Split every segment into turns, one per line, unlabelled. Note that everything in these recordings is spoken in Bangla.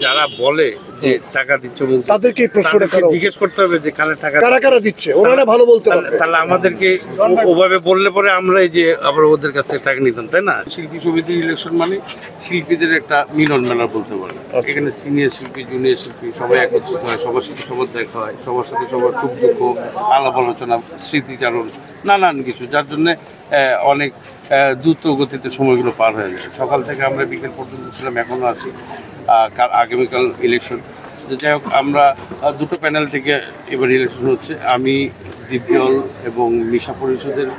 যারা বলে যে টাকা দিচ্ছে
তাদেরকে প্রশ্নটা
জিজ্ঞেস করতে হবে যে
কারা কারা দিচ্ছে, ওনারা ভালো বলতে পারবে।
তাহলে আমাদেরকে ওভাবে বললে পরে আমরা এই যে আবার ওদের কাছে টাকা নিতাম, তাই না? শিল্পী সমিতির ইলেকশন মানে শিল্পীদের একটা মিলন মেলা বলতে পারে। এখানে সিনিয়র শিল্পী, জুনিয়র শিল্পী সবাই একত্রিত হয়, সবার সাথে সবার দেখা হয়, সবার সাথে সবার সুখ দুঃখ, আলাপ আলোচনা, স্মৃতিচারণ, নানান কিছু, যার জন্য অনেক দ্রুত গতিতে সময়গুলো পার হয়ে যায়। সকাল থেকে আমরা বিকেল পর্যন্ত ছিলাম, এখনও আছি। আগামীকাল ইলেকশন। যাই হোক, আমরা দুটো প্যানেল থেকে এবার ইলেকশন হচ্ছে। আমি দিব্যল এবং মিশা পরিষদের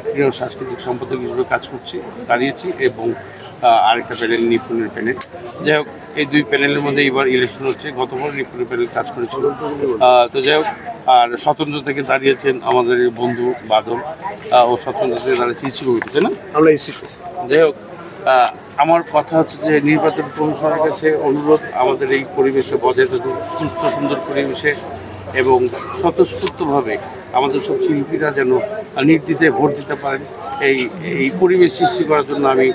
ক্রীড়া ও সাংস্কৃতিক সম্পাদক হিসেবে কাজ করছি, দাঁড়িয়েছি, এবং আরেকটা প্যানেল নিপুণের প্যানেল। যাই হোক, এই দুই প্যানেলের মধ্যে এবার ইলেকশন হচ্ছে। গতবার নিপুণের প্যানেল কাজ করেছিল। তো যাই হোক, আর স্বতন্ত্র থেকে দাঁড়িয়েছেন আমাদের বন্ধু বাদল, ও স্বতন্ত্র থেকে দাঁড়িয়েছে ইসি কমিটি, তাই না? আমরা ইসি। যাই হোক, আমার কথা হচ্ছে যে নির্বাচন কমিশনের কাছে অনুরোধ, আমাদের এই পরিবেশে বজায় থাকুক, সুস্থ সুন্দর পরিবেশে এবং স্বতঃস্ফূর্তভাবে আমাদের সব শিল্পীরা যেন নির্দ্বিধায় ভোট দিতে পারেন, এই পরিবেশ সৃষ্টি করার জন্য আমি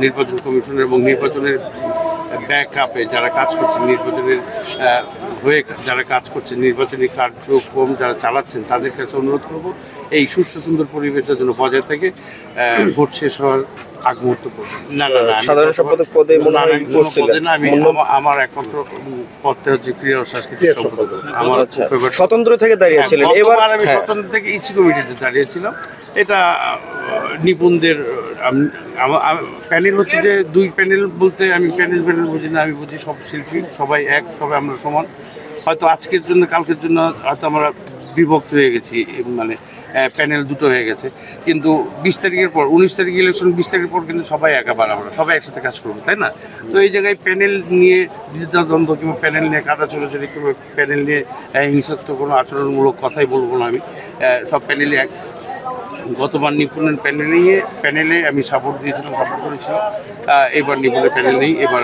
নির্বাচন কমিশনের এবং নির্বাচনের ব্যাকআপে যারা কাজ করছেন, নির্বাচনের হয়ে যারা কাজ করছেন, নির্বাচনী কার্যক্রম যারা চালাচ্ছেন, তাদের কাছে অনুরোধ করব এই সুস্থ সুন্দর পরিবেশের জন্য বজায় থাকে ভোট শেষ হওয়ার আগ মুহূর্ত পর্যন্ত। না, সাধারণ সম্পাদক পদে আমি আমার একমাত্র পদটা হচ্ছে ক্রীড়া ও সাংস্কৃতিক সম্পাদক। আমার স্বতন্ত্র থেকে দাঁড়িয়েছিলেন, এবার আমি স্বতন্ত্র থেকে ইসি কমিটিতে দাঁড়িয়েছিলাম। এটা নিপুণদের প্যানেল হচ্ছে যে দুই প্যানেল বলতে আমি প্যানেল বুঝি না, আমি বুঝি সব শিল্পী সবাই এক, সবাই আমরা সমান। হয়তো আজকের জন্য কালকের জন্য হয়তো আমরা বিভক্ত হয়ে গেছি, মানে প্যানেল দুটো হয়ে গেছে, কিন্তু 20 তারিখের পর 19 তারিখ ইলেকশন, 20 তারিখের পর কিন্তু সবাই একাবার, আমরা সবাই একসাথে কাজ করবো, তাই না? তো এই জায়গায় প্যানেল নিয়ে দ্বিধাদ্বন্দ্ব কিংবা প্যানেল নিয়ে কাদা চলাচলি কিংবা প্যানেল নিয়ে হিংসাত্মক কোনো আচরণমূলক কথাই বলবো না আমি। সব প্যানেলে এক। গতবার নিপুণের প্যানেলে আমি সাপোর্ট করেছিলাম, এবার নিপুণের প্যানেল নেই। এবার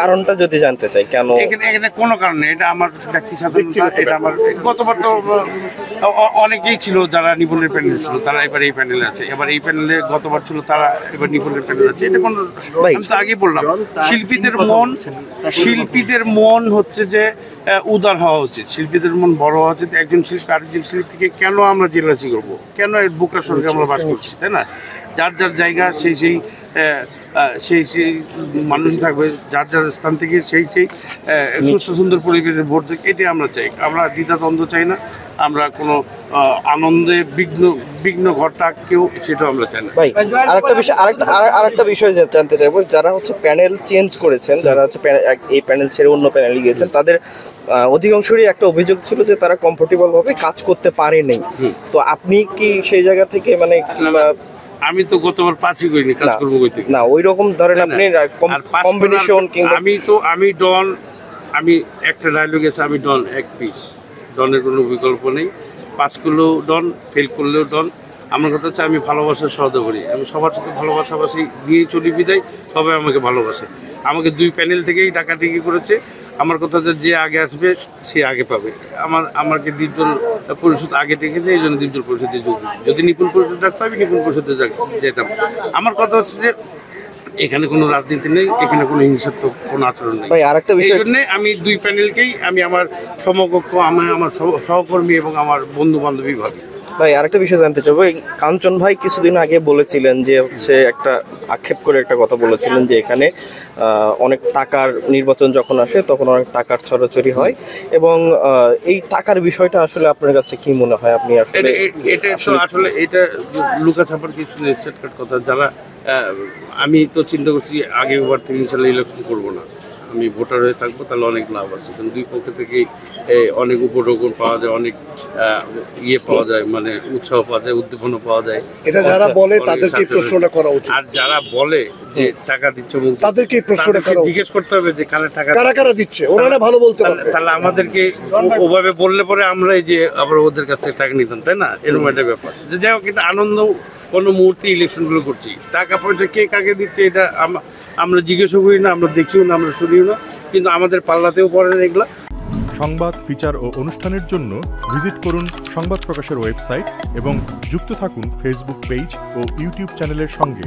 কারণটা যদি জানতে চাই কেন? এখানে কোনো কারণ নেই, এটা আমার ব্যক্তি স্বাধীনতা। এটা আমার গতবার তো অনেকেই ছিল যারা নিপুণের প্যানেল ছিল, তারা এবার এই প্যানেলে আছে। এবার এই প্যানেলে গতবার ছিল তারা, এবার নিপুণের প্যানেল আছে। এটা কোনো, আমি তো আগেই বললাম, শিল্পীদের মন হচ্ছে যে উদার হওয়া উচিত, শিল্পীদের মন বড় হওয়া উচিত। একজন শিল্পী আরেকজন শিল্পীকে কেন আমরা জেলাসি করবো? কেন এর বুকা সরকার আমরা বাস করছি, তাই না? যার যার জায়গা সেই মানুষ থাকবে, যার যার স্থান থেকে সেই সুস্থ সুন্দর পরিবেশে ভোট দেবে, এটাই আমরা চাই। আমরা দ্বিধাদ্বন্দ্ব চাই না, আমরা কোনো আনন্দে বিঘ্ন ঘটাক কেউ, সেটাও আমরা চাই না। ভাই, আরেকটা বিষয় জানতে চাইবো, যারা হচ্ছে প্যানেল চেঞ্জ করেছেন, যারা হচ্ছে এই প্যানেল ছেড়ে অন্য প্যানেলে গিয়েছেন, তাদের অধিকাংশরই একটা অভিযোগ ছিল যে তারা কমফোর্টেবল ভাবে কাজ করতে পারেনি। তো আপনি কি সেই জায়গা থেকে মানে আমি তো গতবার পাঁচই করিনি, কাজ করবো কইতে না, ওই রকম ধরেন আপনি কম্বিনেশন কিংবা আমি একটা ডায়লগ আছে, আমি ডন এক পিস, ডনের কোনো বিকল্প নেই। পাস করলেও ডন, ফেল করলেও ডন। আমার কথা হচ্ছে আমি ভালোবাসার সহযোগ করি, আমি সবার সাথে ভালোবাসাবাসি দিয়ে চলি, বিদায় সবাই আমাকে ভালোবাসে। আমাকে দুই প্যানেল থেকেই ডাকাডাকি করেছে। আমার কথা হচ্ছে যে আগে আসবে সে আগে পাবে। আমাকে দ্বীপদল পরিষদ আগে ডেকেছে, এই জন্য দ্বীপদল পরিষদে যোগ দিই। যদি নিপুণ পরিষদ ডাকতে হবে নিপুণ পরিষদে যেতাম। আমার কথা হচ্ছে যে এখানে কোনো রাজনীতি নেই, এখানে কোনো হিংসাত্মক কোনো আচরণ নেই। এই জন্য আমি দুই প্যানেলকেই আমি আমার সমকক্ষ, আমার সহকর্মী এবং আমার বন্ধু বান্ধবী ভাবি। ভাই, আরেকটা বিষয় জানতে চাইবো, কাঞ্চন ভাই কিছুদিন আগে বলেছিলেন যে হচ্ছে একটা আক্ষেপ করে একটা কথা বলেছিলেন যে এখানে অনেক টাকার নির্বাচন যখন আসে তখন অনেক টাকার ছড়াছড়ি হয়, এবং এই টাকার বিষয়টা আসলে আপনার কাছে কি মনে হয়? আপনি আসলে এটা লুকাছাপার কিছু স্টেটমেন্ট কথা, যারা আমি তো চিন্তা করছি আগেরবার থেকে ইনশাল্লাহ ইলেকশন করবো না, আমি ভোটার হয়ে থাকবো, তাহলে অনেক লাভ আছে। কারণ দুই পক্ষ থেকেই অনেক উপঢৌকন পাওয়া যায়, অনেক পাওয়া যায়, মানে উৎসাহ পাওয়া যায়, উদ্দীপনা পাওয়া যায়। এটা যারা বলে তাদেরকে প্রশ্নটা করা উচিত। আর যারা বলে যে টাকা দিচ্ছে, তাদেরকে প্রশ্নটা জিজ্ঞেস করতে হবে যে কারা কারা দিচ্ছে, ওনারা ভালো বলতে পারবে। তাহলে আমাদেরকে ওভাবে বললে পরে আমরা এই যে আবার ওদের কাছে টাকা নিতাম, তাই না? এরকম একটা ব্যাপার। যে যাই হোক, এটা আনন্দ কোনো মুহূর্তে ইলেকশনগুলো করছি। টাকা পয়সা কে কাকে দিচ্ছে এটা আমরা জিজ্ঞাসা করি না, আমরা দেখিও না, আমরা শুনিও না, কিন্তু আমাদের পাল্লাতেও পড়ে না এগুলা।
সংবাদ, ফিচার ও অনুষ্ঠানের জন্য ভিজিট করুন সংবাদ প্রকাশের ওয়েবসাইট এবং যুক্ত থাকুন ফেসবুক পেজ ও ইউটিউব চ্যানেলের সঙ্গে।